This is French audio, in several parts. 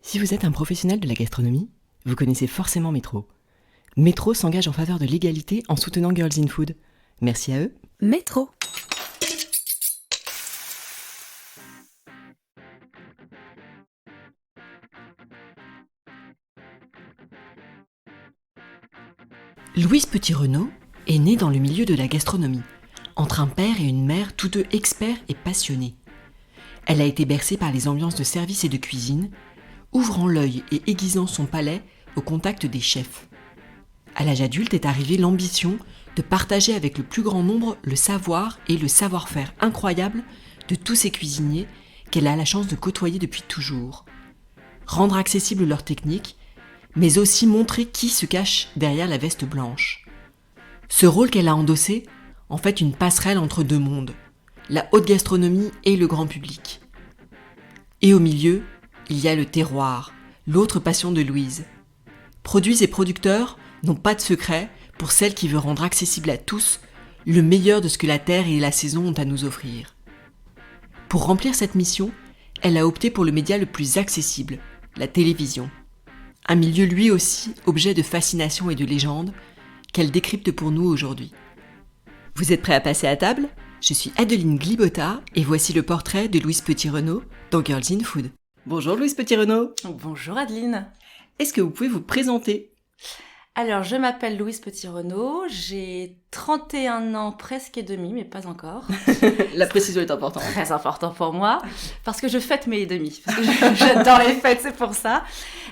Si vous êtes un professionnel de la gastronomie, vous connaissez forcément Métro. Métro s'engage en faveur de l'égalité en soutenant Girls in Food. Merci à eux. Métro. Louise Petit-Renaud est née dans le milieu de la gastronomie, entre un père et une mère tous deux experts et passionnés. Elle a été bercée par les ambiances de service et de cuisine, ouvrant l'œil et aiguisant son palais au contact des chefs. À l'âge adulte est arrivée l'ambition de partager avec le plus grand nombre le savoir et le savoir-faire incroyable de tous ces cuisiniers qu'elle a la chance de côtoyer depuis toujours. Rendre accessible leur technique, mais aussi montrer qui se cache derrière la veste blanche. Ce rôle qu'elle a endossé en fait une passerelle entre deux mondes, la haute gastronomie et le grand public. Et au milieu, il y a le terroir, l'autre passion de Louise. Produits et producteurs n'ont pas de secret pour celle qui veut rendre accessible à tous le meilleur de ce que la terre et la saison ont à nous offrir. Pour remplir cette mission, elle a opté pour le média le plus accessible, la télévision. Un milieu lui aussi objet de fascination et de légende qu'elle décrypte pour nous aujourd'hui. Vous êtes prêts à passer à table ? Je suis Adeline Glibota et voici le portrait de Louise Petit-Renaud dans Girls in Food. Bonjour Louise Petit-Renaud. Bonjour Adeline. Est-ce que vous pouvez vous présenter ? Alors, je m'appelle Louise Petit-Renaud, j'ai 31 ans presque et demi, mais pas encore. La précision est importante. Très important pour moi, parce que je fête mes et demi, parce que j'adore les fêtes, c'est pour ça.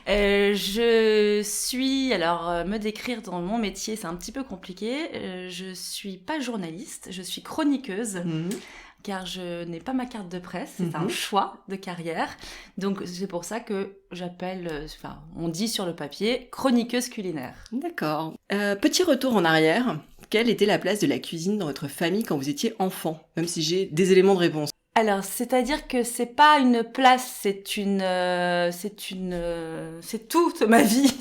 Me décrire dans mon métier, c'est un petit peu compliqué. Je suis pas journaliste, je suis chroniqueuse. Car je n'ai pas ma carte de presse, c'est un choix de carrière. Donc c'est pour ça que on dit sur le papier, chroniqueuse culinaire. D'accord. Petit retour en arrière, quelle était la place de la cuisine dans votre famille quand vous étiez enfant ? Même si j'ai des éléments de réponse. Alors, c'est-à-dire que c'est pas une place, c'est toute ma vie.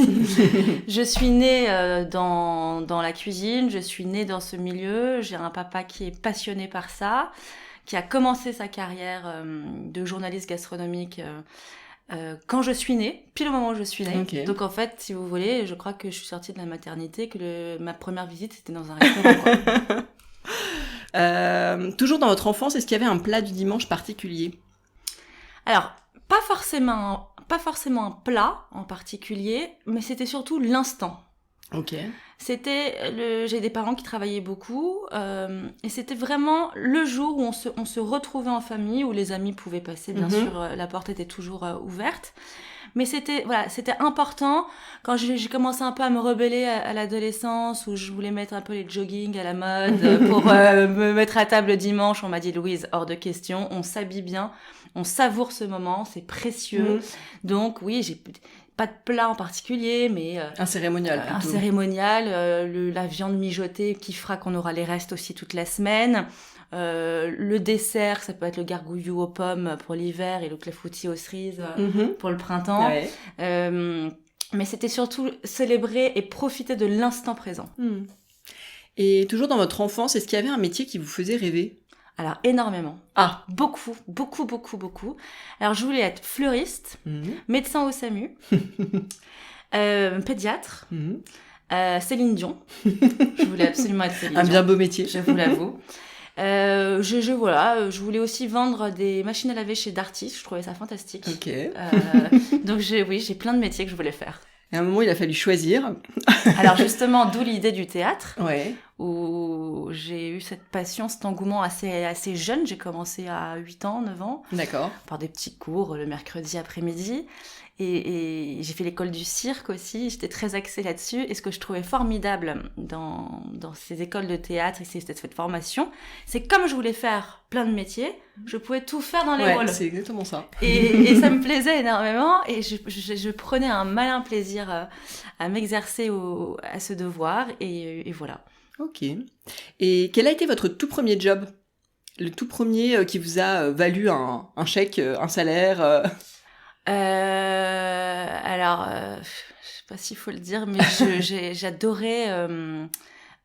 Je suis née dans la cuisine, je suis née dans ce milieu, j'ai un papa qui est passionné par ça, qui a commencé sa carrière de journaliste gastronomique quand je suis née, pile au moment où je suis née. Okay. Donc en fait, si vous voulez, je crois que je suis sortie de la maternité, que ma première visite c'était dans un restaurant, quoi. Toujours dans votre enfance, est-ce qu'il y avait un plat du dimanche particulier ? Alors, pas forcément un plat en particulier, mais c'était surtout l'instant. Ok. J'ai des parents qui travaillaient beaucoup, et c'était vraiment le jour où on se retrouvait en famille, où les amis pouvaient passer, bien sûr, la porte était toujours ouverte. Mais c'était important quand j'ai commencé un peu à me rebeller à l'adolescence, où je voulais mettre un peu les joggings à la mode pour me mettre à table le dimanche. On m'a dit, Louise, hors de question, on s'habille bien, on savoure ce moment, c'est précieux. Donc oui, j'ai pas de plat en particulier, mais un cérémonial plutôt. Un cérémonial, la viande mijotée qui fera qu'on aura les restes aussi toute la semaine. Le dessert, ça peut être le gargouillou aux pommes pour l'hiver et le clafoutis aux cerises pour le printemps. Ouais. Mais c'était surtout célébrer et profiter de l'instant présent. Et toujours dans votre enfance, est-ce qu'il y avait un métier qui vous faisait rêver ? Alors, énormément. Ah. Beaucoup. Alors, je voulais être fleuriste, médecin au SAMU, pédiatre, Céline Dion. Je voulais absolument être Céline Dion. Un bien beau métier. Je vous l'avoue. Je voulais aussi vendre des machines à laver chez Darty, je trouvais ça fantastique. Ok. Donc j'ai plein de métiers que je voulais faire. Et à un moment, il a fallu choisir. Alors justement, d'où l'idée du théâtre, ouais. Où j'ai eu cette passion, cet engouement assez jeune. J'ai commencé à 8 ans, 9 ans. D'accord. Par des petits cours le mercredi après-midi. Et j'ai fait l'école du cirque aussi, j'étais très axée là-dessus. Et ce que je trouvais formidable dans ces écoles de théâtre et cette formation, c'est que comme je voulais faire plein de métiers, je pouvais tout faire dans les rôles. C'est exactement ça. Et ça me plaisait énormément et je prenais un malin plaisir à m'exercer à ce devoir et voilà. Ok. Et quel a été votre tout premier job ? Le tout premier qui vous a valu un chèque, un salaire Alors, je sais pas s'il faut le dire, mais j'adorais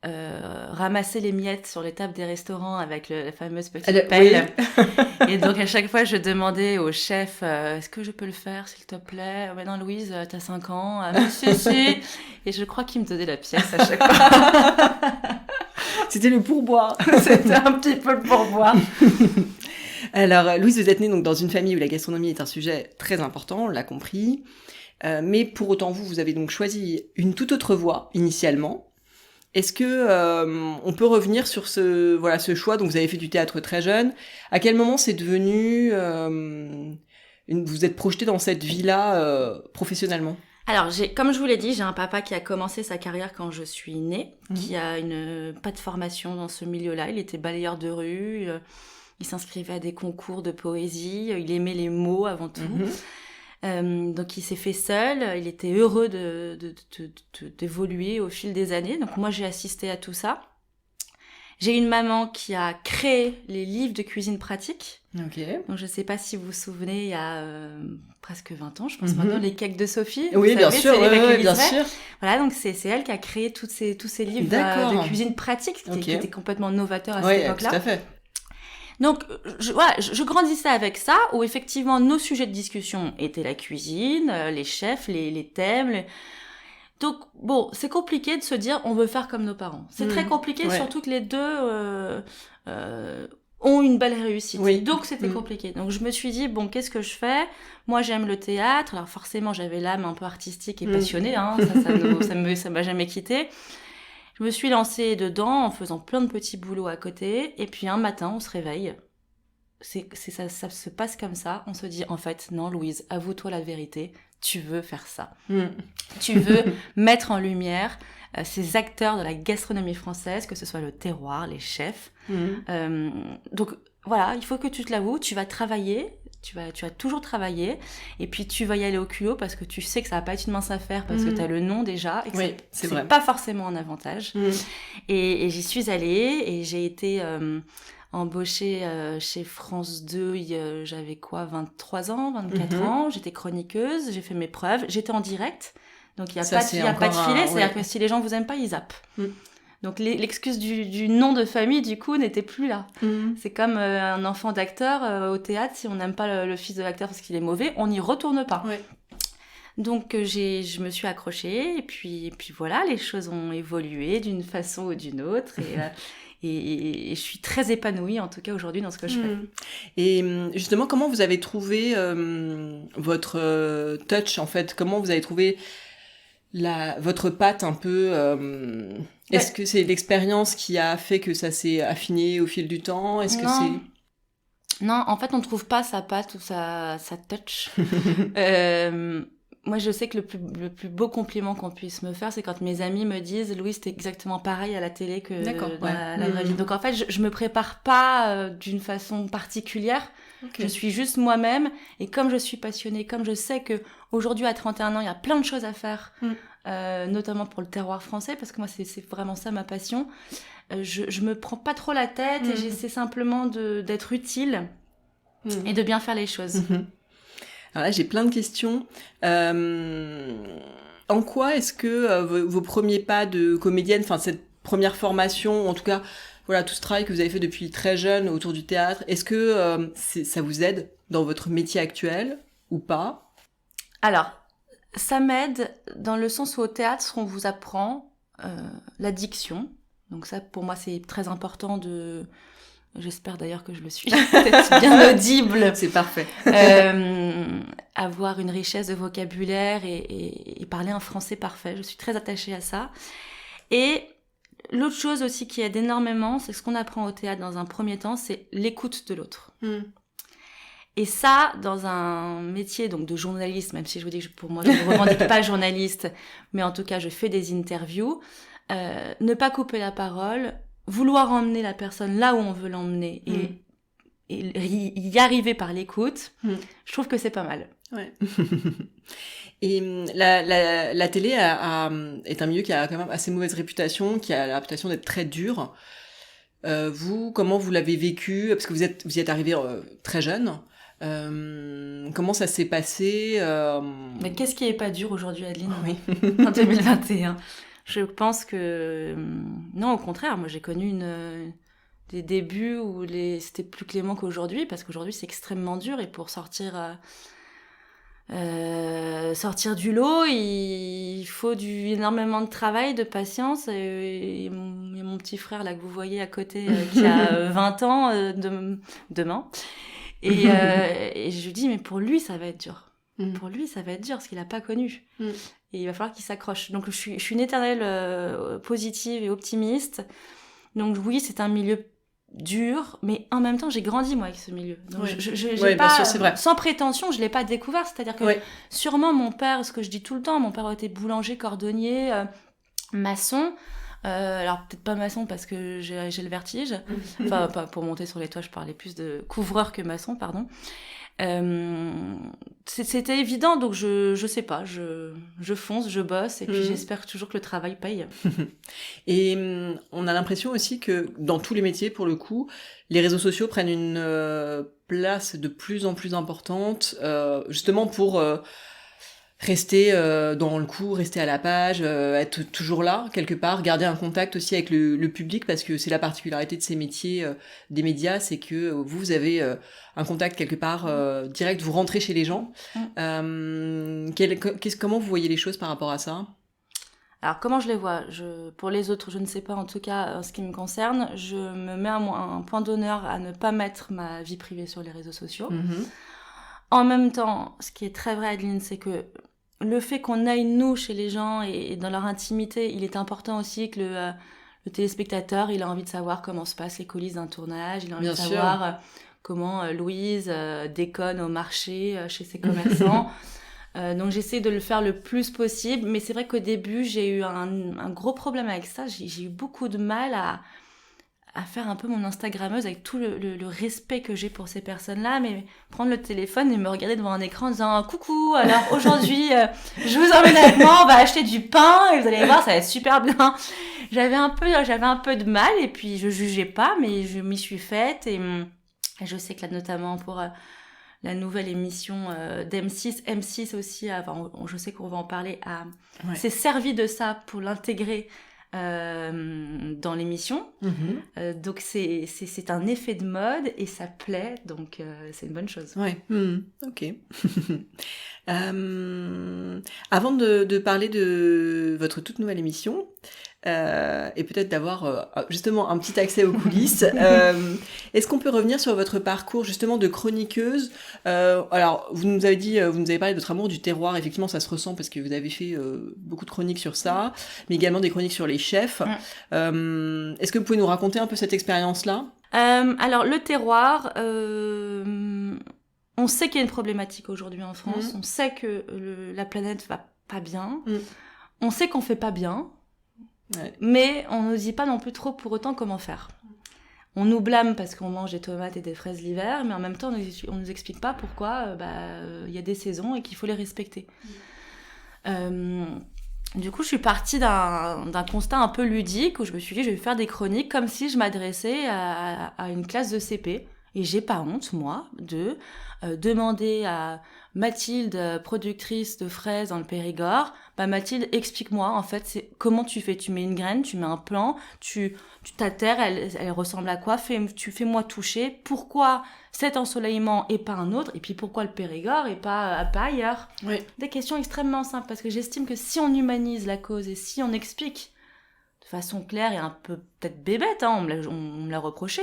ramasser les miettes sur les tables des restaurants avec la fameuse petite pelle. Oui. Et donc, à chaque fois, je demandais au chef, est-ce que je peux le faire, s'il te plaît? Mais non, Louise, t'as 5 ans. Si. Et je crois qu'il me donnait la pièce à chaque fois. C'était le pourboire. C'était un petit peu le pourboire. Alors, Louise, vous êtes née donc dans une famille où la gastronomie est un sujet très important, on l'a compris. Mais pour autant, vous avez donc choisi une toute autre voie, initialement. Est-ce que on peut revenir sur ce choix? Donc vous avez fait du théâtre très jeune. À quel moment c'est devenu vous êtes projeté dans cette vie-là professionnellement? Alors, comme je vous l'ai dit, j'ai un papa qui a commencé sa carrière quand je suis née, qui a pas de formation dans ce milieu-là. Il était balayeur de rue, il s'inscrivait à des concours de poésie, il aimait les mots avant tout. Donc il s'est fait seul, il était heureux d'évoluer au fil des années. Donc moi j'ai assisté à tout ça. J'ai une maman qui a créé les livres de cuisine pratique. Okay. Donc je sais pas si vous vous souvenez, il y a presque 20 ans, je pense maintenant, les cakes de Sophie. Oui, bien sûr, bien sûr. Voilà, donc c'est elle qui a créé tous ces livres de cuisine pratique qui étaient complètement novateurs à cette époque-là. Tout à fait. Donc, je grandissais avec ça, où effectivement, nos sujets de discussion étaient la cuisine, les chefs, les thèmes. Donc, bon, c'est compliqué de se dire, on veut faire comme nos parents. C'est très compliqué, surtout que les deux ont une belle réussite. Oui. Donc, c'était compliqué. Donc, je me suis dit, bon, qu'est-ce que je fais? Moi, j'aime le théâtre. Alors, forcément, j'avais l'âme un peu artistique et passionnée. Hein, ça m'a jamais quittée. Je me suis lancée dedans en faisant plein de petits boulots à côté. Et puis un matin, on se réveille. Ça se passe comme ça. On se dit, en fait, non, Louise, avoue-toi la vérité. Tu veux faire ça. Tu veux mettre en lumière ces acteurs de la gastronomie française, que ce soit le terroir, les chefs. Donc voilà, il faut que tu te l'avoues. Tu vas travailler. Tu vas toujours travailler, et puis tu vas y aller au culot parce que tu sais que ça va pas être une mince affaire parce que tu as le nom déjà et que c'est pas forcément un avantage. Et j'y suis allée et j'ai été embauchée chez France 2, j'avais 23 ans, 24 ans, j'étais chroniqueuse, j'ai fait mes preuves, j'étais en direct, donc il y a pas de filet, c'est-à-dire que si les gens vous aiment pas, ils zappent. Donc l'excuse du nom de famille, du coup, n'était plus là. C'est comme un enfant d'acteur au théâtre, si on n'aime pas le fils de l'acteur parce qu'il est mauvais, on n'y retourne pas. Donc je me suis accrochée, et puis voilà, les choses ont évolué d'une façon ou d'une autre, et je suis très épanouie, en tout cas aujourd'hui, dans ce que je fais. Et justement, comment vous avez trouvé votre touch, en fait? Comment vous avez trouvé votre patte un peu est-ce que c'est l'expérience qui a fait que ça s'est affiné au fil du temps? Est-ce que c'est... Non, en fait, on ne trouve pas sa patte ou sa touch. Moi, je sais que le plus beau compliment qu'on puisse me faire, c'est quand mes amis me disent « Louise, t'es exactement pareil à la télé que dans la vraie vie. » Donc, en fait, je me prépare pas d'une façon particulière. Je suis juste moi-même. Et comme je suis passionnée, comme je sais qu'aujourd'hui, à 31 ans, il y a plein de choses à faire, notamment pour le terroir français, parce que moi, c'est vraiment ça ma passion. Je me prends pas trop la tête et j'essaie simplement d'être utile et de bien faire les choses. Alors là, j'ai plein de questions. En quoi est-ce que vos premiers pas de comédienne, enfin cette première formation, en tout cas, voilà, tout ce travail que vous avez fait depuis très jeune autour du théâtre, est-ce que ça vous aide dans votre métier actuel ou pas? Alors, ça m'aide dans le sens où au théâtre, on vous apprend la diction. Donc ça, pour moi, c'est très important J'espère d'ailleurs que je le suis peut-être bien audible. C'est parfait. Avoir une richesse de vocabulaire et parler un français parfait. Je suis très attachée à ça. Et l'autre chose aussi qui aide énormément, c'est ce qu'on apprend au théâtre dans un premier temps, c'est l'écoute de l'autre. Et ça, dans un métier donc de journaliste, même si je vous dis que pour moi, je ne revendique pas journaliste, mais en tout cas, je fais des interviews, ne pas couper la parole, vouloir emmener la personne là où on veut l'emmener et y arriver par l'écoute, je trouve que c'est pas mal. Ouais. Et la télé est un milieu qui a quand même assez mauvaise réputation, qui a la réputation d'être très dur. Vous, comment vous l'avez vécu? Parce que vous y êtes arrivé très jeune. Comment ça s'est passé? Mais qu'est-ce qui est pas dur aujourd'hui, Adeline? En 2021. Je pense que non, au contraire, moi j'ai connu des débuts où c'était plus clément qu'aujourd'hui, parce qu'aujourd'hui c'est extrêmement dur, et pour sortir du lot, il faut énormément de travail, de patience, et mon petit frère là que vous voyez à côté qui a 20 ans demain, et je lui dis mais pour lui ça va être dur. Pour lui, ça va être dur, parce qu'il n'a pas connu. Et il va falloir qu'il s'accroche. Donc, je suis une éternelle positive et optimiste. Donc, oui, c'est un milieu dur, mais en même temps, j'ai grandi, moi, avec ce milieu. Donc, j'ai pas, bien sûr, c'est vrai. Sans prétention, je ne l'ai pas découvert. C'est-à-dire que sûrement, mon père, ce que je dis tout le temps, mon père était boulanger, cordonnier, maçon. Alors, peut-être pas maçon parce que j'ai le vertige. Enfin, pas pour monter sur les toits, je parlais plus de couvreur que maçon, pardon. C'était évident, donc je sais pas, je fonce, je bosse, et puis j'espère toujours que le travail paye. Et on a l'impression aussi que dans tous les métiers, pour le coup, les réseaux sociaux prennent une place de plus en plus importante, justement pour rester dans le coup, rester à la page, être toujours là, quelque part, garder un contact aussi avec le public, parce que c'est la particularité de ces métiers, des médias, c'est que vous avez un contact quelque part direct, vous rentrez chez les gens. Comment vous voyez les choses par rapport à ça ? Alors, comment je les vois ? Pour les autres, je ne sais pas, en tout cas, en ce qui me concerne, je me mets un point d'honneur à ne pas mettre ma vie privée sur les réseaux sociaux. En même temps, ce qui est très vrai, Adeline, c'est que le fait qu'on aille, nous, chez les gens et dans leur intimité, il est important aussi que le téléspectateur, il a envie de savoir comment se passent les coulisses d'un tournage, il a envie de savoir comment Louise déconne au marché, chez ses commerçants. Donc j'essaie de le faire le plus possible, mais c'est vrai qu'au début, j'ai eu un gros problème avec ça. J'ai eu beaucoup de mal à faire un peu mon Instagrammeuse avec tout le respect que j'ai pour ces personnes-là, mais prendre le téléphone et me regarder devant un écran en disant « Coucou, alors aujourd'hui, je vous emmène avec moi, on va acheter du pain et vous allez voir, ça va être super bien. » J'avais un peu de mal, et puis je jugeais pas, mais je m'y suis faite, et je sais que là, notamment pour la nouvelle émission d'M6, M6 aussi, je sais qu'on va en parler, s'est servi de ça pour l'intégrer dans l'émission. Donc c'est un effet de mode et ça plaît, donc c'est une bonne chose. Ok. Avant de parler de votre toute nouvelle émission, et peut-être d'avoir justement un petit accès aux coulisses, est-ce qu'on peut revenir sur votre parcours justement de chroniqueuse ? Alors vous nous avez parlé de votre amour du terroir, effectivement ça se ressent parce que vous avez fait beaucoup de chroniques sur ça, mais également des chroniques sur les chefs. Est-ce que vous pouvez nous raconter un peu cette expérience-là ? Alors le terroir, on sait qu'il y a une problématique aujourd'hui en France, on sait que la planète va pas bien, on sait qu'on fait pas bien. Mais on ne dit pas non plus trop pour autant comment faire. On nous blâme parce qu'on mange des tomates et des fraises l'hiver, mais en même temps on nous explique pas pourquoi y a des saisons et qu'il faut les respecter. Du coup, je suis partie d'un constat un peu ludique où je me suis dit je vais faire des chroniques comme si je m'adressais à une classe de CP. Et j'ai pas honte, moi, de demander à Mathilde, productrice de fraises dans le Périgord, Mathilde, explique-moi, en fait, c'est comment tu fais. Tu mets une graine, tu mets un plant, ta terre, elle ressemble à quoi ? Fais-moi toucher. Pourquoi cet ensoleillement et pas un autre ? Et puis pourquoi le Périgord et pas ailleurs ? Des questions extrêmement simples, parce que j'estime que si on humanise la cause et si on explique de façon claire et un peu peut-être bébête, on me l'a reproché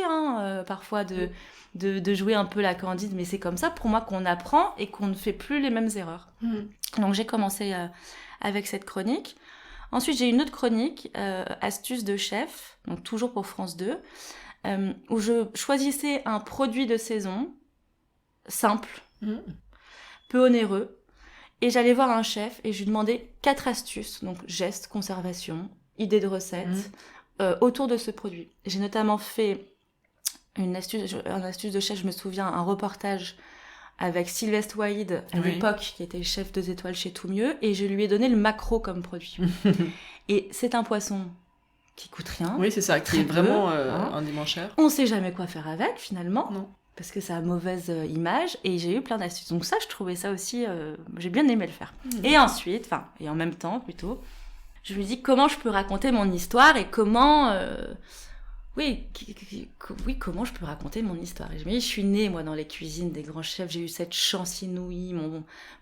parfois de jouer un peu la candide, mais c'est comme ça pour moi qu'on apprend et qu'on ne fait plus les mêmes erreurs. Donc j'ai commencé avec cette chronique. Ensuite j'ai une autre chronique, astuces de chef, donc toujours pour France 2, où je choisissais un produit de saison simple, peu onéreux, et j'allais voir un chef et je lui demandais 4 astuces, donc gestes, conservation, idées de recettes, autour de ce produit. J'ai notamment fait un astuce de chef, je me souviens, un reportage avec Sylvestre Waïd à l'époque, qui était chef 2 étoiles chez Tout Mieux, et je lui ai donné le maquereau comme produit. Et c'est un poisson qui coûte rien. Oui, c'est ça, qui est vraiment un des moins chers. On sait jamais quoi faire avec, finalement. Non. Parce que ça a mauvaise image, et j'ai eu plein d'astuces. Donc ça, je trouvais ça aussi, j'ai bien aimé le faire. Et ensuite, et en même temps plutôt, je me dis comment je peux raconter mon histoire et comment... comment je peux raconter mon histoire. Et je me dis, je suis née, moi, dans les cuisines des grands chefs. J'ai eu cette chance inouïe.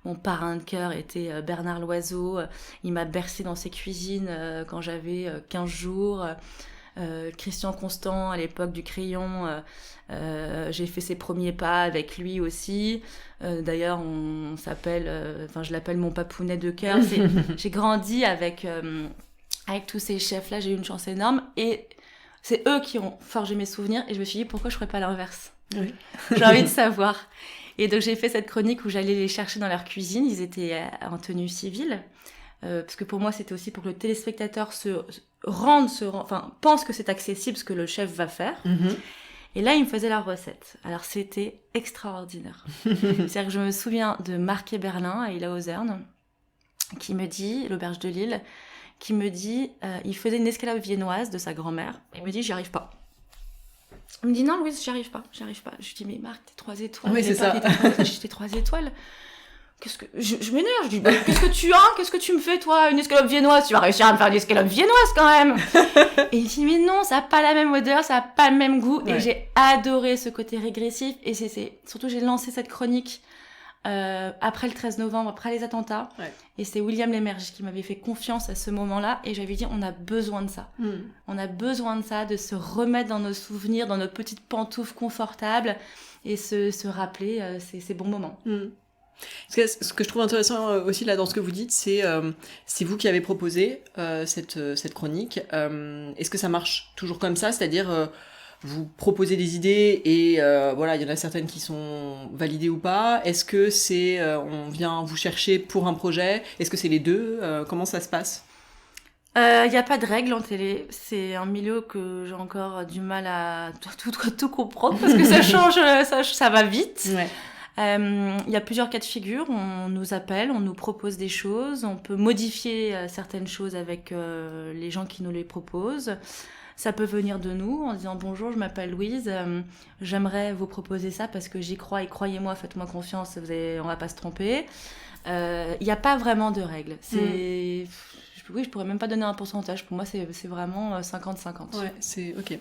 Mon parrain de cœur était Bernard Loiseau. Il m'a bercée dans ses cuisines quand j'avais 15 jours. Christian Constant, à l'époque du crayon, j'ai fait ses premiers pas avec lui aussi. D'ailleurs, je l'appelle mon papounet de cœur. J'ai grandi avec tous ces chefs-là. J'ai eu une chance énorme. Et c'est eux qui ont forgé mes souvenirs. Et je me suis dit, pourquoi je ferais pas l'inverse ? Oui. J'ai envie de savoir. Et donc, j'ai fait cette chronique où j'allais les chercher dans leur cuisine. Ils étaient en tenue civile. Parce que pour moi, c'était aussi pour que le téléspectateur pense que c'est accessible ce que le chef va faire. Mm-hmm. Et là, il me faisait leur recette. Alors, c'était extraordinaire. C'est-à-dire que je me souviens de Marc Berlin à Ila-Ozerne, qui me dit, l'auberge de Lille, qui me dit, il faisait une escalope viennoise de sa grand-mère. Il me dit, j'y arrive pas. Il me dit, non, Louise, j'y arrive pas. Je lui dis, mais Marc, t'es 3 étoiles. Oui, c'est ça. J'étais 3 étoiles. Je m'énerve, je dis, qu'est-ce que tu me fais, toi, une escalope viennoise? Tu vas réussir à me faire une escalope viennoise, quand même. Et il dit, mais non, ça n'a pas la même odeur, ça n'a pas le même goût. Ouais. Et j'ai adoré ce côté régressif. Et surtout, j'ai lancé cette chronique après le 13 novembre, après les attentats. Ouais. Et c'est William Lémergie qui m'avait fait confiance à ce moment-là. Et j'avais dit, on a besoin de ça. On a besoin de ça, de se remettre dans nos souvenirs, dans nos petites pantoufles confortables et se rappeler ces bons moments. Ce que je trouve intéressant aussi là dans ce que vous dites, c'est vous qui avez proposé cette chronique. Est-ce que ça marche toujours comme ça ? C'est-à-dire, vous proposez des idées et il y en a certaines qui sont validées ou pas. Est-ce que on vient vous chercher pour un projet ? Est-ce que c'est les deux ? Comment ça se passe ? Il n'y a pas de règles en télé. C'est un milieu que j'ai encore du mal à tout comprendre parce que ça change, ça va vite. Ouais. Il y a plusieurs cas de figure. On nous appelle, on nous propose des choses. On peut modifier certaines choses avec les gens qui nous les proposent. Ça peut venir de nous en disant « Bonjour, je m'appelle Louise. J'aimerais vous proposer ça parce que j'y crois et croyez-moi, faites-moi confiance, on va pas se tromper. » Il n'y a pas vraiment de règles. Oui, je pourrais même pas donner un pourcentage. Pour moi, c'est vraiment 50-50. Ouais, c'est ok.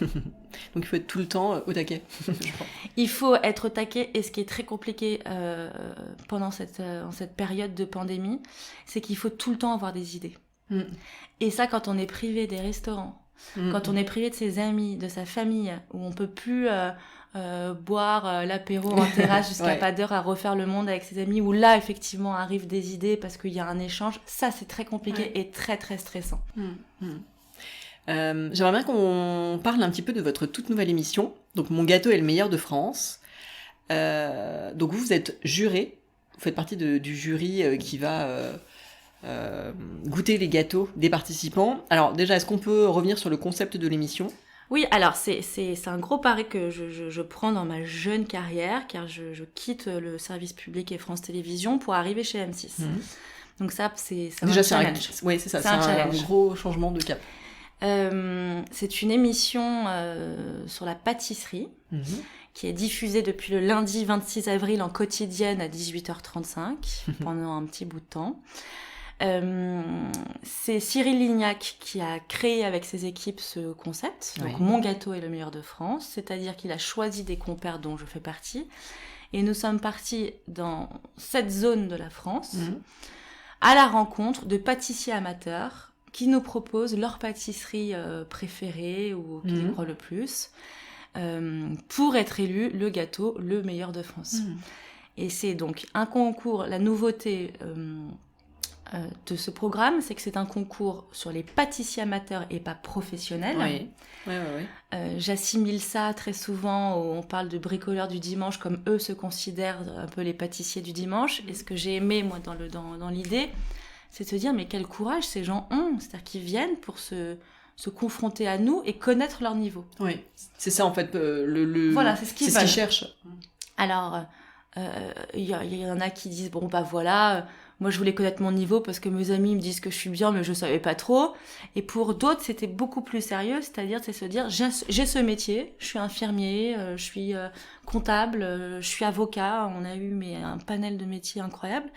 Donc, il faut être tout le temps au taquet. Il faut être au taquet. Et ce qui est très compliqué pendant cette période de pandémie, c'est qu'il faut tout le temps avoir des idées. Et ça, quand on est privé des restaurants, quand on est privé de ses amis, de sa famille, où on peut plus boire l'apéro en terrasse jusqu'à pas d'heure à refaire le monde avec ses amis, où là, effectivement, arrivent des idées parce qu'il y a un échange. Ça, c'est très compliqué et très, très stressant. J'aimerais bien qu'on parle un petit peu de votre toute nouvelle émission. Donc, Mon gâteau est le meilleur de France. Donc, vous êtes juré. Vous faites partie du jury qui va goûter les gâteaux des participants. Alors, déjà, est-ce qu'on peut revenir sur le concept de l'émission ? Oui, alors c'est un gros pari que je prends dans ma jeune carrière, car je quitte le service public et France Télévisions pour arriver chez M6. Donc ça, c'est déjà, un challenge. Oui, c'est ça, c'est un gros changement de cap. C'est une émission sur la pâtisserie qui est diffusée depuis le lundi 26 avril en quotidienne à 18h35 pendant un petit bout de temps. C'est Cyril Lignac qui a créé avec ses équipes ce concept. Donc, Mon gâteau est le meilleur de France, c'est-à-dire qu'il a choisi des compères dont je fais partie. Et nous sommes partis dans cette zone de la France à la rencontre de pâtissiers amateurs qui nous proposent leur pâtisserie préférée ou qui les croient le plus pour être élu le gâteau le meilleur de France. Et c'est donc un concours, la nouveauté de ce programme, c'est que c'est un concours sur les pâtissiers amateurs et pas professionnels. Oui. J'assimile ça très souvent, on parle de bricoleurs du dimanche, comme eux se considèrent un peu les pâtissiers du dimanche. Et ce que j'ai aimé, moi, dans l'idée, c'est de se dire, mais quel courage ces gens ont, c'est-à-dire qu'ils viennent pour se confronter à nous et connaître leur niveau. Oui, c'est ça en fait, voilà, c'est ce qu'ils cherchent. Alors, il y en a qui disent, bon bah voilà... Moi, je voulais connaître mon niveau parce que mes amis me disent que je suis bien, mais je savais pas trop. Et pour d'autres, c'était beaucoup plus sérieux, c'est-à-dire, c'est se dire, j'ai ce métier, je suis infirmier, je suis comptable, je suis avocat. On a eu un panel de métiers incroyable.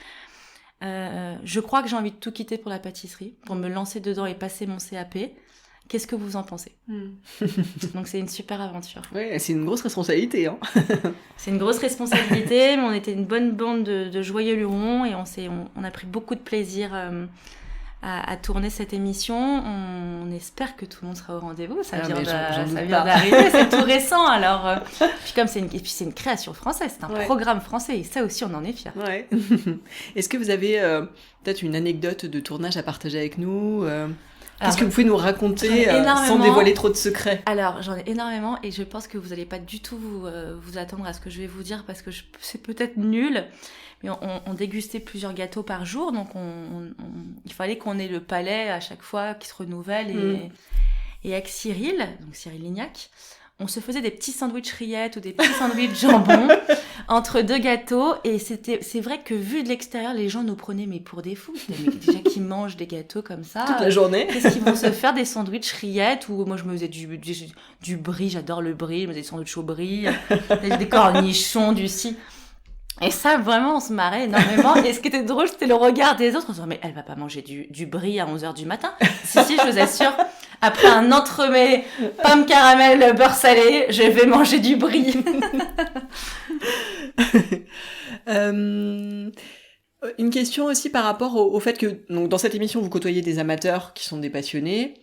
Je crois que j'ai envie de tout quitter pour la pâtisserie, pour me lancer dedans et passer mon CAP. Qu'est-ce que vous en pensez ? Donc c'est une super aventure. Oui, c'est une grosse responsabilité. Hein. C'est une grosse responsabilité, mais on était une bonne bande de joyeux lurons et on a pris beaucoup de plaisir à tourner cette émission. On espère que tout le monde sera au rendez-vous. Ça vient d'arriver, c'est tout récent. Alors, puis comme c'est une création française, c'est un programme français et ça aussi on en est fiers. Ouais. Est-ce que vous avez peut-être une anecdote de tournage à partager avec nous Qu'est-ce que vous pouvez nous raconter sans dévoiler trop de secrets ? Alors, j'en ai énormément et je pense que vous n'allez pas du tout vous attendre à ce que je vais vous dire parce que c'est peut-être nul. Mais on dégustait plusieurs gâteaux par jour, donc il fallait qu'on ait le palais à chaque fois qui se renouvelle. Et avec Cyril, donc Cyril Lignac, on se faisait des petits sandwichs rillettes ou des petits sandwichs jambon entre deux gâteaux. Et c'est vrai que vu de l'extérieur, les gens nous prenaient mais pour des fous. Mais déjà qu'ils mangent des gâteaux comme ça. Toute la journée. Qu'est-ce qu'ils vont se faire des sandwichs rillettes ou moi je me faisais du brie, j'adore le brie, je me faisais des sandwichs au brie, des cornichons, du ci. Et ça, vraiment, on se marrait énormément. Et ce qui était drôle, c'était le regard des autres. On se disait, mais elle va pas manger du brie à 11h du matin. Si, je vous assure, après un entremets, pomme caramel, beurre salé, je vais manger du brie. Une question aussi par rapport au fait que donc, dans cette émission, vous côtoyez des amateurs qui sont des passionnés.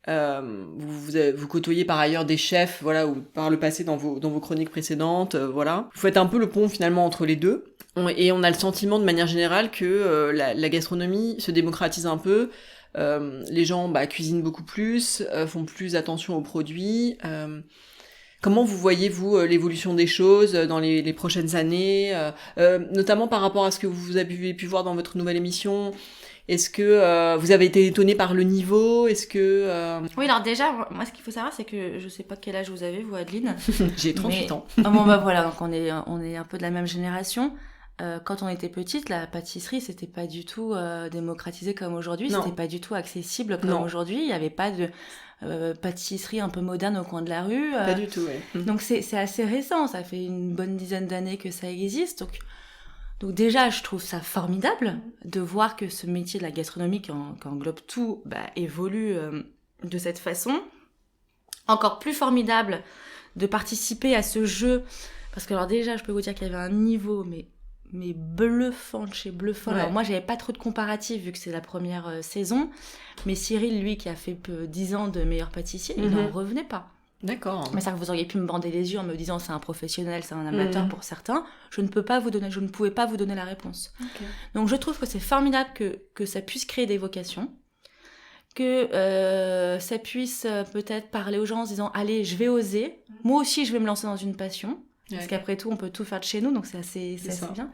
Vous côtoyez par ailleurs des chefs, voilà, ou par le passé dans vos chroniques précédentes, voilà. Vous faites un peu le pont finalement entre les deux. Et on a le sentiment de manière générale que la gastronomie se démocratise un peu. Les gens cuisinent beaucoup plus, font plus attention aux produits. Comment vous voyez-vous l'évolution des choses dans les prochaines années, notamment par rapport à ce que vous avez pu voir dans votre nouvelle émission? Est-ce que vous avez été étonné par le niveau ? Est-ce que... Oui, alors déjà, moi, ce qu'il faut savoir, c'est que je sais pas quel âge vous avez, vous, Adeline. J'ai 38 ans. Bon, voilà, donc on est un peu de la même génération. Quand on était petite, la pâtisserie, c'était pas du tout démocratisé comme aujourd'hui. Non. C'était pas du tout accessible comme aujourd'hui. Il y avait pas de pâtisserie un peu moderne au coin de la rue. Pas du tout, oui. Donc c'est assez récent. Ça fait une bonne dizaine d'années que ça existe. Donc déjà, je trouve ça formidable de voir que ce métier de la gastronomie qui englobe tout évolue de cette façon. Encore plus formidable de participer à ce jeu. Parce que alors déjà, je peux vous dire qu'il y avait un niveau mais bluffant de chez bluffant. Ouais. Alors moi, j'avais pas trop de comparatifs vu que c'est la première saison. Mais Cyril, lui, qui a fait 10 ans de meilleur pâtissier, il n'en revenait pas. D'accord. Mais ça, vous auriez pu me bander les yeux en me disant c'est un professionnel, c'est un amateur pour certains. Je ne pouvais pas vous donner la réponse. Okay. Donc je trouve que c'est formidable que ça puisse créer des vocations, que ça puisse peut-être parler aux gens en se disant allez, je vais oser. Moi aussi, je vais me lancer dans une passion. Parce qu'après tout, on peut tout faire de chez nous, donc c'est assez bien.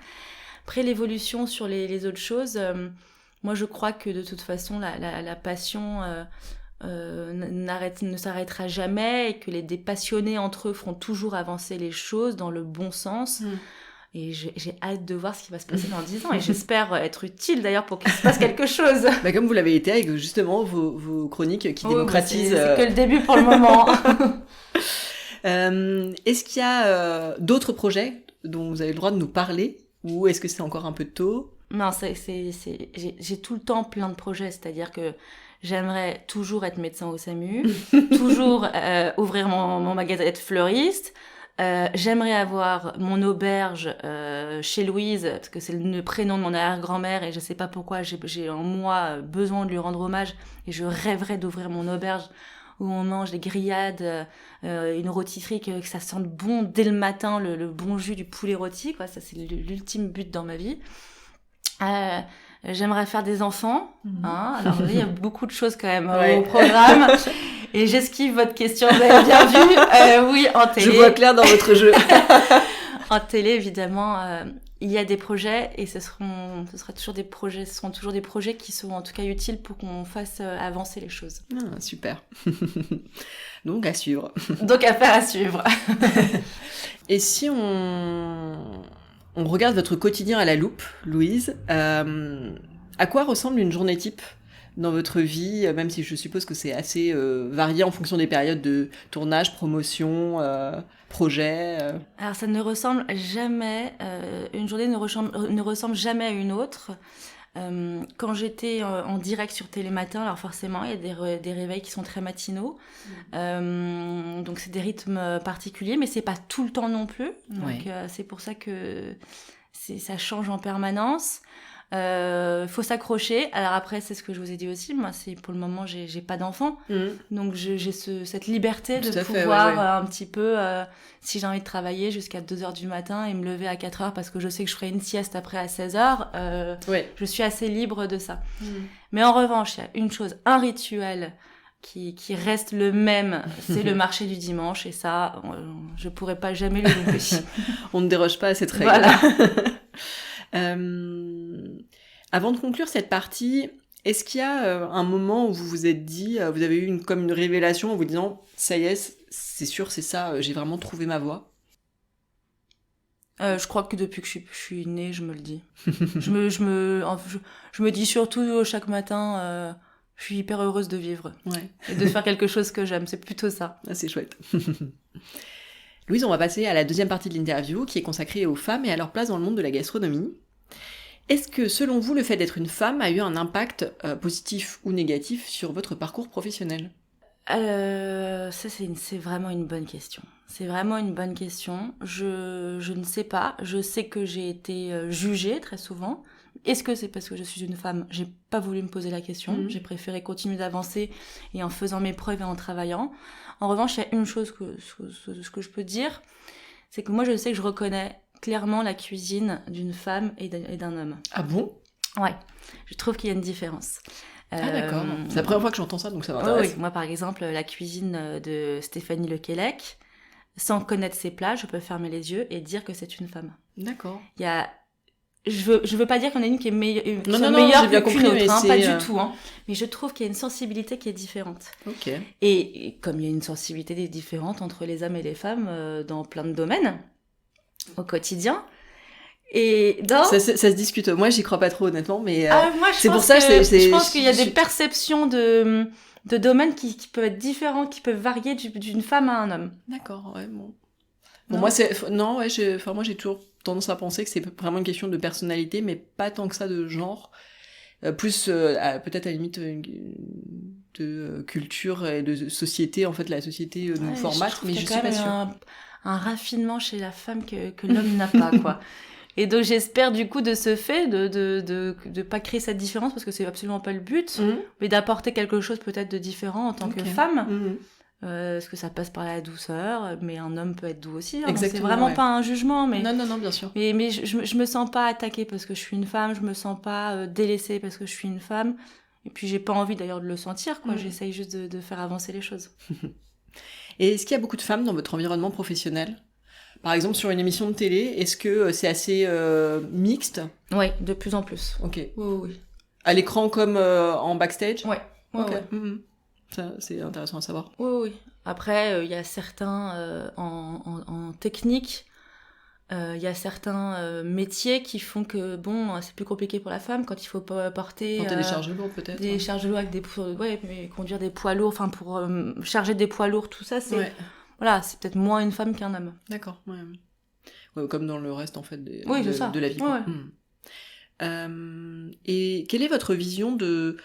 Après, l'évolution sur les autres choses, moi je crois que de toute façon, la passion... ne s'arrêtera jamais et que des passionnés entre eux feront toujours avancer les choses dans le bon sens. Et j'ai hâte de voir ce qui va se passer dans 10 ans et j'espère être utile d'ailleurs pour qu'il se passe quelque chose. Comme vous l'avez été avec justement vos chroniques qui démocratisent... C'est que le début pour le moment. Est-ce qu'il y a d'autres projets dont vous avez le droit de nous parler ou est-ce que c'est encore un peu tôt ? Non, j'ai tout le temps plein de projets, c'est-à-dire que j'aimerais toujours être médecin au SAMU, toujours ouvrir mon magasin, être fleuriste. J'aimerais avoir mon auberge chez Louise, parce que c'est le prénom de mon arrière-grand-mère et je sais pas pourquoi j'ai en moi besoin de lui rendre hommage et je rêverais d'ouvrir mon auberge où on mange des grillades, une rôtisserie que ça sente bon dès le matin, le bon jus du poulet rôti, quoi. Ça c'est l'ultime but dans ma vie. J'aimerais faire des enfants, hein. Alors il y a beaucoup de choses quand même au programme. Et j'esquive votre question, vous avez bien vu. Oui, en télé. Je vois clair dans votre jeu. En télé, évidemment, il y a des projets et ce seront toujours des projets qui seront en tout cas utiles pour qu'on fasse avancer les choses. Ah, super. Donc à suivre. Donc affaire à suivre. Et si on regarde votre quotidien à la loupe, Louise, à quoi ressemble une journée type dans votre vie, même si je suppose que c'est assez varié en fonction des périodes de tournage, promotion, projet. Alors ça ne ressemble jamais, une journée ne ressemble jamais à une autre. Quand j'étais en direct sur Télématin, alors forcément il y a des réveils qui sont très matinaux, donc c'est des rythmes particuliers, mais c'est pas tout le temps non plus, donc c'est pour ça que ça change en permanence. Faut s'accrocher. Alors après, c'est ce que je vous ai dit aussi, moi c'est pour le moment j'ai pas d'enfant, donc j'ai cette liberté de pouvoir un petit peu si j'ai envie de travailler jusqu'à 2h du matin et me lever à 4h parce que je sais que je ferai une sieste après à 16h, je suis assez libre de ça. Mais en revanche, il y a une chose, un rituel qui reste le même, c'est le marché du dimanche, et ça je pourrais pas jamais le louper. On ne déroge pas à cette règle. Voilà. Avant de conclure cette partie, est-ce qu'il y a un moment où vous vous êtes dit, vous avez eu comme une révélation en vous disant ça y est, c'est sûr, c'est ça, j'ai vraiment trouvé ma voie? Je crois que depuis que je suis née, je me le dis. je me dis surtout chaque matin, je suis hyper heureuse de vivre et de faire quelque chose que j'aime. C'est plutôt ça. Ah, c'est chouette. Louise, on va passer à la deuxième partie de l'interview qui est consacrée aux femmes et à leur place dans le monde de la gastronomie. Est-ce que, selon vous, le fait d'être une femme a eu un impact positif ou négatif sur votre parcours professionnel ? Ça, c'est vraiment une bonne question. C'est vraiment une bonne question. Je ne sais pas. Je sais que j'ai été jugée très souvent. Est-ce que c'est parce que je suis une femme ? J'ai pas voulu me poser la question. J'ai préféré continuer d'avancer et en faisant mes preuves et en travaillant. En revanche, il y a une chose ce que je peux dire, c'est que moi, je sais que je reconnais clairement la cuisine d'une femme et d'un homme. Ah bon ? Ouais. Je trouve qu'il y a une différence. Ah d'accord. C'est la première fois que j'entends ça, donc ça m'intéresse. Oui. Moi, par exemple, la cuisine de Stéphanie Lequelec, sans connaître ses plats, je peux fermer les yeux et dire que c'est une femme. D'accord. Il y a... Je veux pas dire qu'il y en a une qui est meilleure j'ai qu'une autre, pas du tout. Mais je trouve qu'il y a une sensibilité qui est différente. Ok. Et comme il y a une sensibilité différente entre les hommes et les femmes dans plein de domaines, au quotidien... Et ça se discute. Moi, j'y crois pas trop, honnêtement, mais moi, c'est pour ça que je pense qu'il y a des perceptions de domaines qui peuvent être différents, qui peuvent varier d'une femme à un homme. D'accord, ouais, bon. Bon, moi, moi, j'ai toujours tendance à penser que c'est vraiment une question de personnalité, mais pas tant que ça de genre. Plus, peut-être à la limite, de culture et de société. En fait, la société nous formate, mais je suis pas sûre. Un raffinement chez la femme que l'homme n'a pas, quoi. Et donc j'espère du coup de ce fait de pas créer cette différence parce que c'est absolument pas le but, mais d'apporter quelque chose peut-être de différent en tant que femme. Parce que ça passe par la douceur, mais un homme peut être doux aussi. C'est vraiment pas un jugement, mais non, bien sûr. Mais je me sens pas attaquée parce que je suis une femme, je me sens pas délaissée parce que je suis une femme. Et puis j'ai pas envie d'ailleurs de le sentir, quoi. J'essaye juste de faire avancer les choses. Et est-ce qu'il y a beaucoup de femmes dans votre environnement professionnel ? Par exemple, sur une émission de télé, est-ce que c'est assez mixte ? Oui, de plus en plus. Ok. Oui. À l'écran comme en backstage ? Ouais. Ok. Ça, c'est intéressant à savoir. Oui. Après, il y a certains en technique, il y a certains métiers qui font que, c'est plus compliqué pour la femme quand il faut porter... Porter des charges lourdes, peut-être. Des charges lourdes avec mais conduire des poids lourds, pour charger des poids lourds, tout ça, c'est... Ouais. Voilà, c'est peut-être moins une femme qu'un homme. D'accord, ouais, comme dans le reste, en fait, de la vie. Et quelle est votre vision de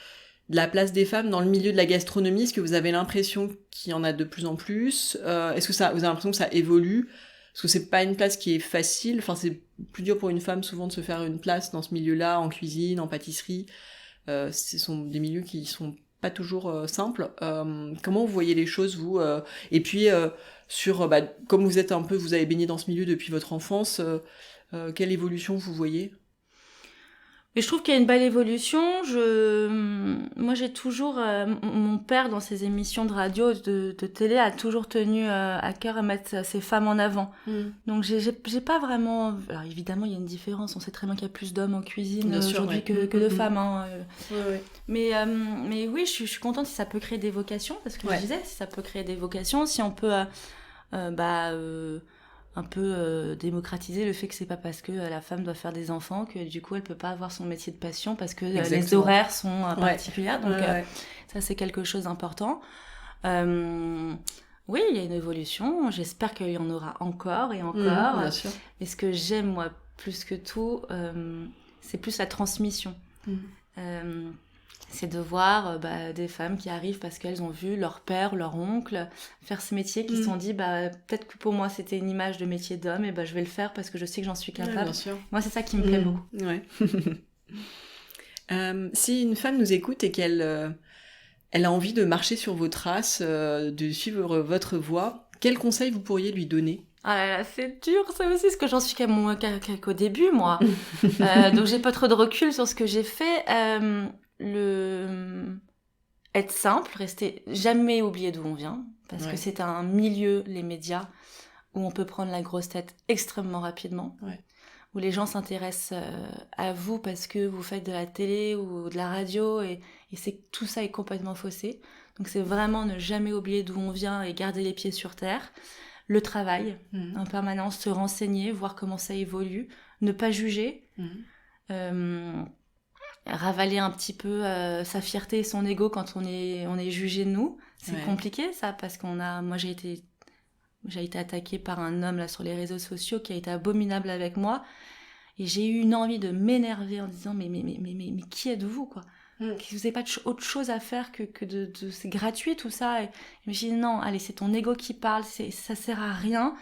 la place des femmes dans le milieu de la gastronomie ? Est-ce que vous avez l'impression qu'il y en a de plus en plus ? Est-ce que vous avez l'impression que ça évolue ? Parce que c'est pas une place qui est facile. Enfin, c'est plus dur pour une femme, souvent, de se faire une place dans ce milieu-là, en cuisine, en pâtisserie. Ce sont des milieux qui sont pas toujours simple. Comment vous voyez les choses, vous et puis, comme vous êtes vous avez baigné dans ce milieu depuis votre enfance, quelle évolution vous voyez ? Mais je trouve qu'il y a une belle évolution. Moi, j'ai toujours... mon père, dans ses émissions de radio, de télé, a toujours tenu à cœur à mettre ces femmes en avant. Donc, j'ai pas vraiment... Alors, évidemment, il y a une différence. On sait très bien qu'il y a plus d'hommes en cuisine aujourd'hui que de femmes. Mais oui, je suis contente si ça peut créer des vocations. Parce que je disais, si ça peut créer des vocations, si on peut... un peu démocratiser le fait que c'est pas parce que la femme doit faire des enfants que du coup elle peut pas avoir son métier de passion parce que les horaires sont particulières. Donc ça c'est quelque chose d'important. Oui, il y a une évolution. J'espère qu'il y en aura encore et encore. Bien sûr. Et ce que j'aime moi plus que tout, c'est plus la transmission. C'est de voir des femmes qui arrivent parce qu'elles ont vu leur père, leur oncle faire ce métier, qui se sont dit peut-être que pour moi c'était une image de métier d'homme, et je vais le faire parce que je sais que j'en suis capable. Bien sûr. Moi c'est ça qui me plaît beaucoup. Ouais. Si une femme nous écoute et qu'elle elle a envie de marcher sur vos traces, de suivre votre voie, quels conseils vous pourriez lui donner ? Ah là là, c'est dur ça aussi, parce que j'en suis qu'au début moi. Donc j'ai pas trop de recul sur ce que j'ai fait. Être simple, rester jamais oublier d'où on vient, parce que c'est un milieu, les médias, où on peut prendre la grosse tête extrêmement rapidement, où les gens s'intéressent à vous parce que vous faites de la télé ou de la radio, et tout ça est complètement faussé. Donc c'est vraiment ne jamais oublier d'où on vient et garder les pieds sur terre. Le travail, en permanence, se renseigner, voir comment ça évolue, ne pas juger, ravaler un petit peu sa fierté et son ego quand on est jugé de nous. C'est compliqué ça, parce moi j'ai été attaquée par un homme là sur les réseaux sociaux qui a été abominable avec moi, et j'ai eu une envie de m'énerver en disant mais qui êtes-vous quoi? Vous n'avez pas autre chose à faire que de c'est gratuit tout ça. Et je me suis dit non, allez, c'est ton ego qui parle, ça sert à rien,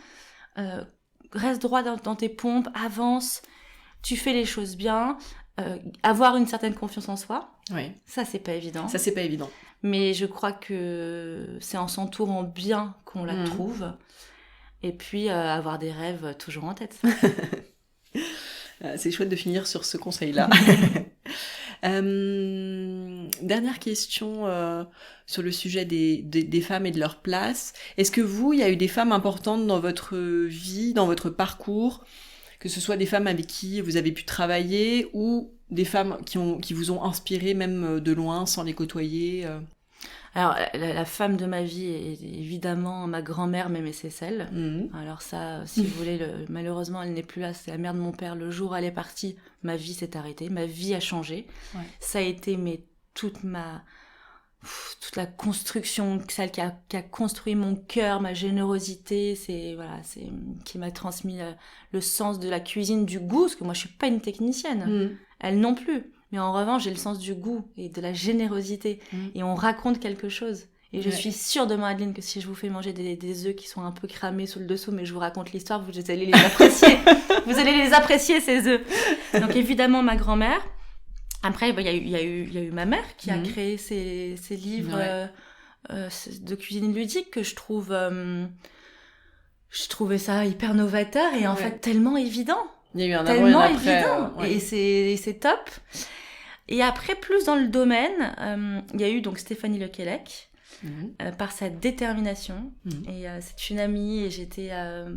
reste droit dans tes pompes, avance, tu fais les choses bien. Avoir une certaine confiance en soi, ça c'est pas évident. Mais je crois que c'est en s'entourant bien qu'on la trouve. Et puis avoir des rêves toujours en tête. C'est chouette de finir sur ce conseil-là. Dernière question sur le sujet des femmes et de leur place. Est-ce que il y a eu des femmes importantes dans votre vie, dans votre parcours, que ce soit des femmes avec qui vous avez pu travailler ou des femmes qui vous ont inspiré même de loin sans les côtoyer? Alors, la femme de ma vie est évidemment ma grand-mère, Mémé Cécelle. Alors ça, si vous voulez, malheureusement, elle n'est plus là, c'est la mère de mon père. Le jour où elle est partie, ma vie s'est arrêtée, ma vie a changé. Ça a été toute la construction, celle qui a construit mon cœur, ma générosité, qui m'a transmis le sens de la cuisine, du goût, parce que moi je suis pas une technicienne, elle non plus, mais en revanche j'ai le sens du goût et de la générosité, et on raconte quelque chose. Et je suis sûre de moi, Adeline, que si je vous fais manger des œufs qui sont un peu cramés sous le dessous, mais je vous raconte l'histoire, vous allez les apprécier. Vous allez les apprécier, ces œufs. Donc évidemment ma grand-mère. Après, il y a eu ma mère qui a créé ces livres de cuisine ludique que je trouvais ça hyper novateur et en fait tellement évident. Il y a eu un avant et un après. Évident. Et c'est top. Et après, plus dans le domaine, il y a eu donc Stéphanie Lequelec, par sa détermination. Et c'est une amie, et j'étais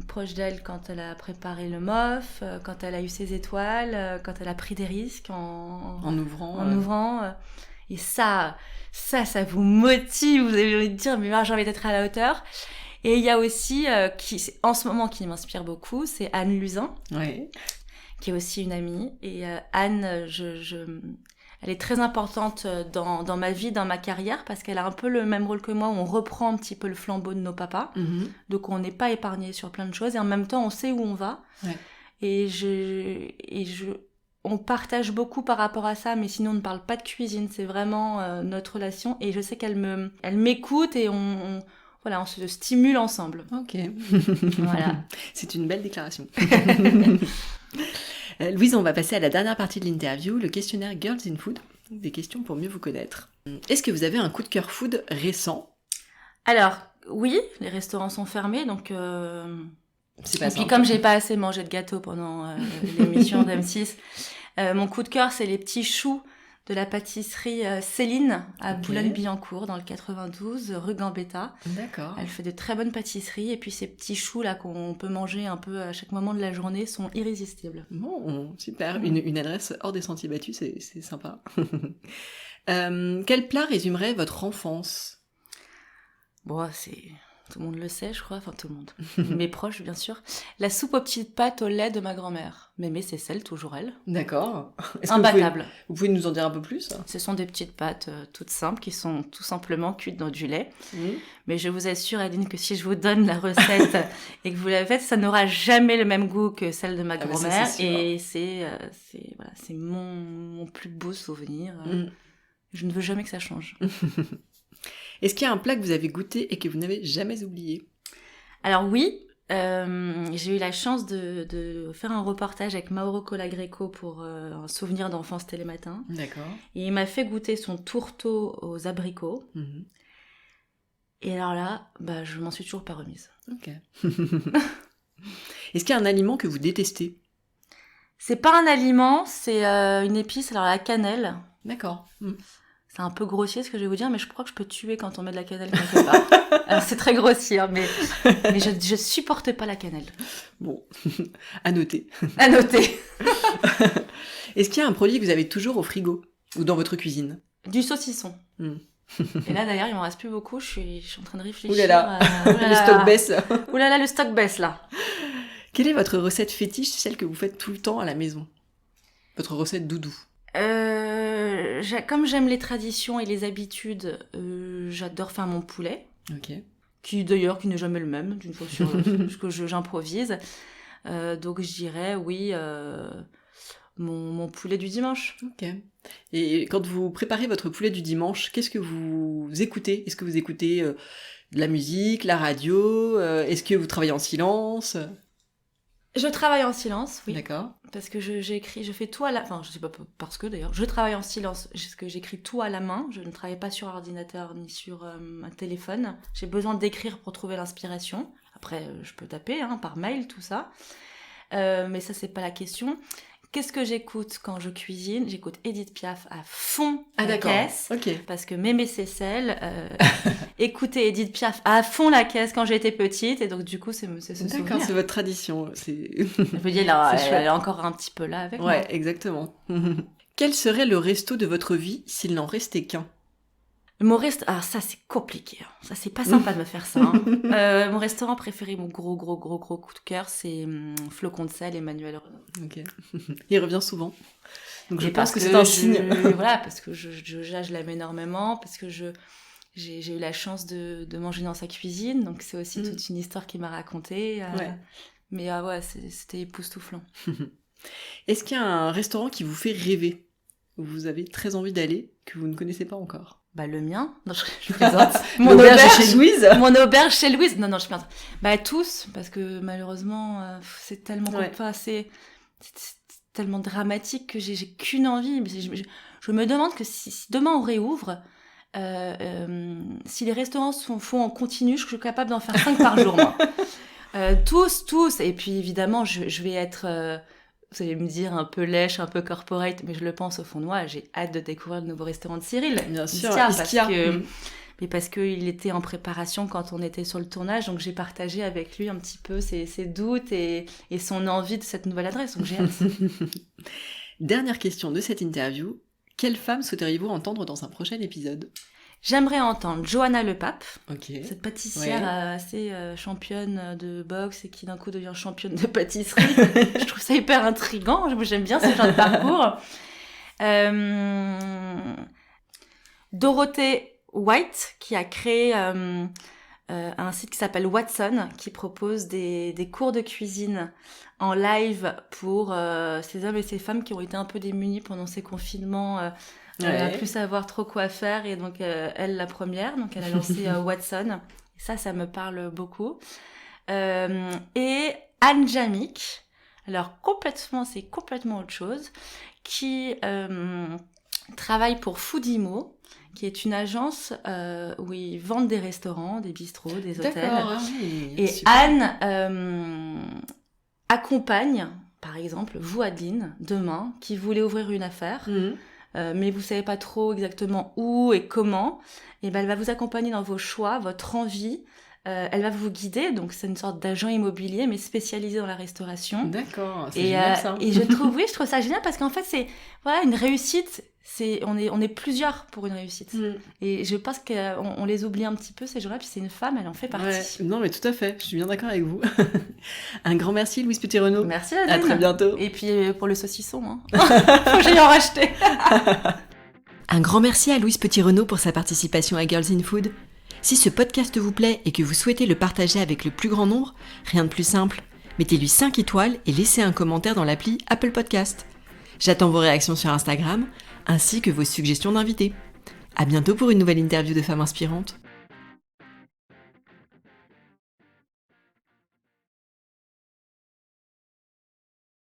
proche d'elle quand elle a préparé le MOF, quand elle a eu ses étoiles, quand elle a pris des risques en ouvrant. Et ça vous motive, vous avez envie de dire, mais j'ai envie d'être à la hauteur. Et il y a aussi, en ce moment, qui m'inspire beaucoup, c'est Anne Luzin, qui est aussi une amie. Et Anne, elle est très importante dans ma vie, dans ma carrière, parce qu'elle a un peu le même rôle que moi, où on reprend un petit peu le flambeau de nos papas. Donc on n'est pas épargné sur plein de choses, et en même temps on sait où on va. Et on partage beaucoup par rapport à ça, mais sinon on ne parle pas de cuisine, c'est vraiment notre relation. Et je sais qu'elle m'écoute, et on se stimule ensemble. Ok. Voilà. C'est une belle déclaration. Louise, on va passer à la dernière partie de l'interview, le questionnaire Girls in Food, des questions pour mieux vous connaître. Est-ce que vous avez un coup de cœur food récent ? Alors, oui, les restaurants sont fermés, donc... C'est pas et puis comme j'ai pas assez mangé de gâteau pendant l'émission d'M6, mon coup de cœur, c'est les petits choux de la pâtisserie Céline à Boulogne-Billancourt, dans le 92, rue Gambetta. D'accord. Elle fait de très bonnes pâtisseries, et puis ces petits choux là qu'on peut manger un peu à chaque moment de la journée sont irrésistibles. Bon, super. Une adresse hors des sentiers battus, c'est sympa. Quel plat résumerait votre enfance ? Bon, c'est tout le monde le sait, je crois, enfin tout le monde, mes proches bien sûr, la soupe aux petites pâtes au lait de ma grand-mère. Mémé Cécelle, toujours elle. D'accord. Est-ce Imbattable. que vous pouvez nous en dire un peu plus? Ce sont des petites pâtes toutes simples qui sont tout simplement cuites dans du lait. Mais je vous assure, Aline, que si je vous donne la recette et que vous la faites, ça n'aura jamais le même goût que celle de ma grand-mère. Et c'est mon plus beau souvenir. Je ne veux jamais que ça change. Est-ce qu'il y a un plat que vous avez goûté et que vous n'avez jamais oublié? Alors oui, j'ai eu la chance de faire un reportage avec Mauro Colagreco pour un souvenir d'enfance Télématin. D'accord. Et il m'a fait goûter son tourteau aux abricots. Et alors là, je m'en suis toujours pas remise. Ok. Est-ce qu'il y a un aliment que vous détestez? C'est pas un aliment, c'est une épice, alors la cannelle. D'accord. C'est un peu grossier ce que je vais vous dire, mais je crois que je peux tuer quand on met de la cannelle quelque part. C'est très grossier, hein, mais je supporte pas la cannelle. Bon, à noter. À noter. Est-ce qu'il y a un produit que vous avez toujours au frigo ou dans votre cuisine? Du saucisson. Et là d'ailleurs, il m'en reste plus beaucoup, je suis en train de réfléchir. Oulala, le stock baisse. Oulala, le stock baisse là. Quelle est votre recette fétiche, celle que vous faites tout le temps à la maison? Votre recette doudou? Comme j'aime les traditions et les habitudes, j'adore faire mon poulet. Ok. Qui n'est jamais le même, d'une fois sur ce que j'improvise. Donc je dirais oui, mon poulet du dimanche. Ok. Et quand vous préparez votre poulet du dimanche, qu'est-ce que vous écoutez? Est-ce que vous écoutez de la musique, la radio? Est-ce que vous travaillez en silence? Je travaille en silence, oui. D'accord. Parce que j'écris, je fais tout à la... Enfin, je sais pas parce que d'ailleurs, je travaille en silence, parce que j'écris tout à la main. Je ne travaille pas sur ordinateur ni sur un téléphone. J'ai besoin d'écrire pour trouver l'inspiration. Après, je peux taper, par mail, tout ça. Mais ça, c'est pas la question. Qu'est-ce que j'écoute quand je cuisine? J'écoute Édith Piaf à fond la caisse. Ok. Parce que Mémé Cécelle écoutait Édith Piaf à fond la caisse quand j'étais petite. Et donc, du coup, c'est ce souvenir. D'accord, c'est votre tradition. Je veux dire, elle est encore un petit peu là avec moi. Ouais, exactement. Quel serait le resto de votre vie s'il n'en restait qu'un? Mon restaurant... Ah, ça, c'est compliqué. Ça, c'est pas sympa de me faire ça. Mon restaurant préféré, mon gros coup de cœur, c'est Flocon de sel Emmanuel Renaud. Ok. Il revient souvent. Donc je pense pense que c'est un signe. Voilà, parce que je l'aime énormément, parce que j'ai eu la chance de manger dans sa cuisine, donc c'est aussi toute une histoire qu'il m'a racontée. Ouais. Mais ouais, c'était époustouflant. Est-ce qu'il y a un restaurant qui vous fait rêver, où vous avez très envie d'aller, que vous ne connaissez pas encore? Le mien. Non, je plaisante. Mon auberge chez Louise. Mon auberge chez Louise. Non, je plaisante. Tous, parce que malheureusement, c'est tellement c'est tellement dramatique que j'ai qu'une envie. Je me demande que si demain on réouvre, si les restaurants font en continu, je suis capable d'en faire 5 par jour, moi. Tous. Et puis évidemment, je vais être... vous allez me dire un peu lèche, un peu corporate, mais je le pense au fond de moi. J'ai hâte de découvrir le nouveau restaurant de Cyril. Bien sûr, Ischia. Mais parce qu'il était en préparation quand on était sur le tournage, donc j'ai partagé avec lui un petit peu ses doutes et son envie de cette nouvelle adresse. Donc j'ai hâte. Dernière question de cette interview. Quelle femme souhaiteriez-vous entendre dans un prochain épisode? J'aimerais entendre Johanna Lepape, Ouais. cette pâtissière assez championne de boxe et qui d'un coup devient championne de pâtisserie. Je trouve ça hyper intriguant, j'aime bien ce genre de parcours. Dorothée White, qui a créé un site qui s'appelle Watson, qui propose des cours de cuisine en live pour ces hommes et ces femmes qui ont été un peu démunis pendant ces confinements. À plus savoir trop quoi faire, et donc elle la première, donc elle a lancé Watson. Ça me parle beaucoup. Et Anne Jamik, alors c'est complètement autre chose, qui travaille pour Foodimo, qui est une agence où ils vendent des restaurants, des bistrots, des hôtels. D'accord, et super. Anne accompagne, par exemple, vous Adeline, demain, qui voulez ouvrir une affaire. Mais vous savez pas trop exactement où et comment, et elle va vous accompagner dans vos choix, votre envie. Elle va vous guider, donc c'est une sorte d'agent immobilier, mais spécialisé dans la restauration. D'accord, c'est génial ça. Et je trouve ça génial parce qu'en fait c'est une réussite. on est plusieurs pour une réussite. Et je pense qu'on les oublie un petit peu, ces gens-là, puis c'est une femme, elle en fait partie. Ouais. Non, mais tout à fait, je suis bien d'accord avec vous. Un grand merci, Louise Petit-Renaud. Merci, Adeline. À très bientôt. Et puis pour le saucisson, faut que j'aille en racheter. Un grand merci à Louise Petit-Renaud pour sa participation à Girls in Food. Si ce podcast vous plaît et que vous souhaitez le partager avec le plus grand nombre, rien de plus simple, mettez-lui 5 étoiles et laissez un commentaire dans l'appli Apple Podcast. J'attends vos réactions sur Instagram, ainsi que vos suggestions d'invités. À bientôt pour une nouvelle interview de Femmes Inspirantes.